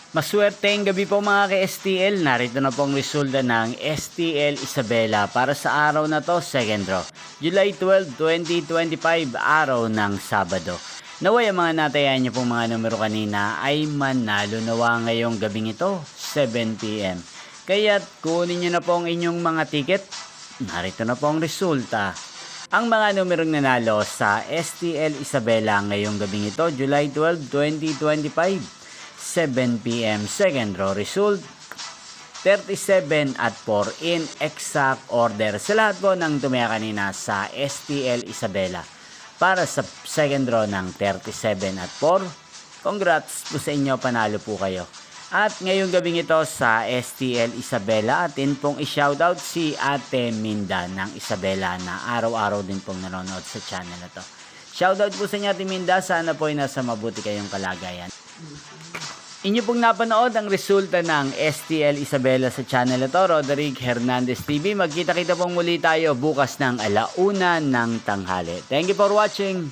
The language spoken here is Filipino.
Maswerteng gabi po mga ka-STL. Narito na pong resulta ng STL Isabela para sa araw na to, second draw. July 12, 2025, araw ng Sabado. Naway ang mga natayan niyo pong mga numero kanina ay manalo nawa ngayong gabing ito, 7 PM. Kaya't kunin niyo na po ang inyong mga ticket. Narito na po ang resulta. Ang mga numerong nanalo sa STL Isabela ngayong gabing ito, July 12, 2025. 7 PM second draw result 37 at 4 in exact order sa lahat po ng tumaya kanina sa STL Isabela para sa second draw ng 37 at 4. Congrats po sa inyo, panalo po kayo. At ngayong gabing ito sa STL Isabela, atin pong i-shoutout si Ate Minda ng Isabela na araw-araw din pong nanonood sa channel na to. Shoutout po sa inyo Ate Minda, sana po ay nasa mabuti kayong kalagayan. Inyo pong napanood ang resulta ng STL Isabela sa channel ito, Roderick Hernandez TV. Magkita-kita pong muli tayo bukas ng 1:00 ng tanghali. Thank you for watching.